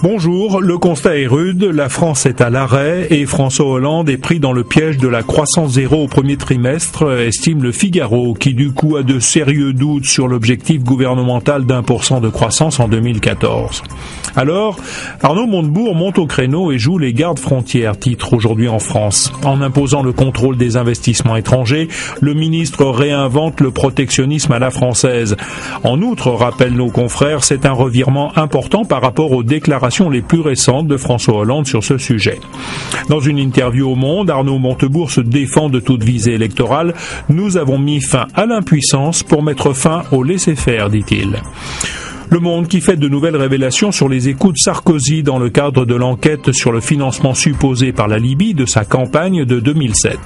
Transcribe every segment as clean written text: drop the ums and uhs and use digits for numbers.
Bonjour, le constat est rude, la France est à l'arrêt et François Hollande est pris dans le piège de la croissance zéro au premier trimestre, estime le Figaro, qui du coup a de sérieux doutes sur l'objectif gouvernemental d'1% de croissance en 2014. Alors, Arnaud Montebourg monte au créneau et joue les gardes frontières, titre Aujourd'hui en France. En imposant le contrôle des investissements étrangers, le ministre réinvente le protectionnisme à la française. En outre, rappellent nos confrères, c'est un revirement important par rapport aux déclarations les plus récentes de François Hollande sur ce sujet. Dans une interview au Monde, Arnaud Montebourg se défend de toute visée électorale. Nous avons mis fin à l'impuissance pour mettre fin au laisser-faire, dit-il. Le Monde qui fait de nouvelles révélations sur les écoutes de Sarkozy dans le cadre de l'enquête sur le financement supposé par la Libye de sa campagne de 2007.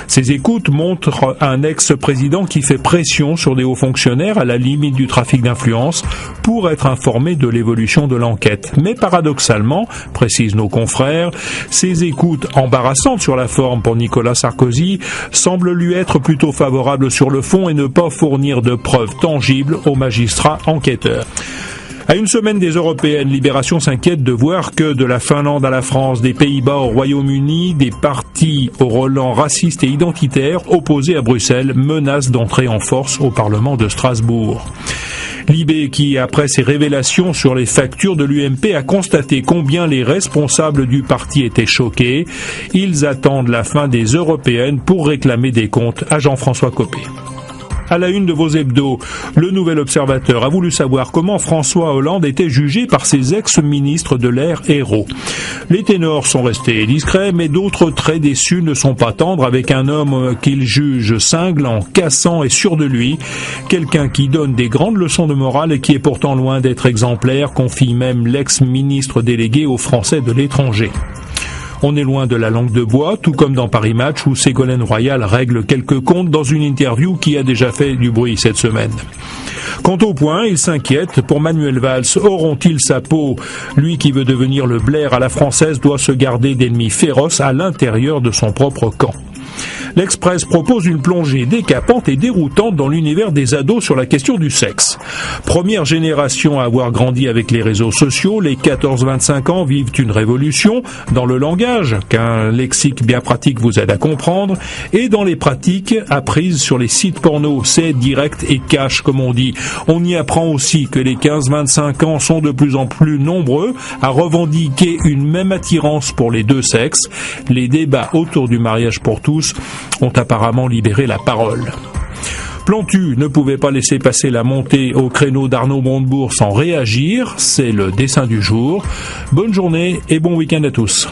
Ces écoutes montrent un ex-président qui fait pression sur des hauts fonctionnaires à la limite du trafic d'influence pour être informé de l'évolution de l'enquête. Mais paradoxalement, précisent nos confrères, ces écoutes embarrassantes sur la forme pour Nicolas Sarkozy semblent lui être plutôt favorables sur le fond et ne pas fournir de preuves tangibles aux magistrats enquêteurs. À une semaine des Européennes, Libération s'inquiète de voir que de la Finlande à la France, des Pays-Bas au Royaume-Uni, des partis au relent raciste et identitaire opposés à Bruxelles menacent d'entrer en force au Parlement de Strasbourg. Libé qui, après ses révélations sur les factures de l'UMP, a constaté combien les responsables du parti étaient choqués. Ils attendent la fin des Européennes pour réclamer des comptes à Jean-François Copé. À la une de vos hebdos, le Nouvel Observateur a voulu savoir comment François Hollande était jugé par ses ex-ministres de l'ère héros. Les ténors sont restés discrets, mais d'autres très déçus ne sont pas tendres avec un homme qu'ils jugent cinglant, cassant et sûr de lui. Quelqu'un qui donne des grandes leçons de morale et qui est pourtant loin d'être exemplaire, confie même l'ex-ministre délégué aux Français de l'étranger. On est loin de la langue de bois, tout comme dans Paris Match où Ségolène Royal règle quelques comptes dans une interview qui a déjà fait du bruit cette semaine. Quant au point, il s'inquiète pour Manuel Valls. Auront-ils sa peau? Lui qui veut devenir le Blair à la française doit se garder d'ennemis féroces à l'intérieur de son propre camp. L'Express propose une plongée décapante et déroutante dans l'univers des ados sur la question du sexe. Première génération à avoir grandi avec les réseaux sociaux, les 14-25 ans vivent une révolution dans le langage, qu'un lexique bien pratique vous aide à comprendre, et dans les pratiques apprises sur les sites porno. C'est direct et cash, comme on dit. On y apprend aussi que les 15-25 ans sont de plus en plus nombreux à revendiquer une même attirance pour les deux sexes. Les débats autour du mariage pour tous ont apparemment libéré la parole. Plantu ne pouvait pas laisser passer la montée au créneau d'Arnaud Montebourg sans réagir, c'est le dessin du jour. Bonne journée et bon week-end à tous.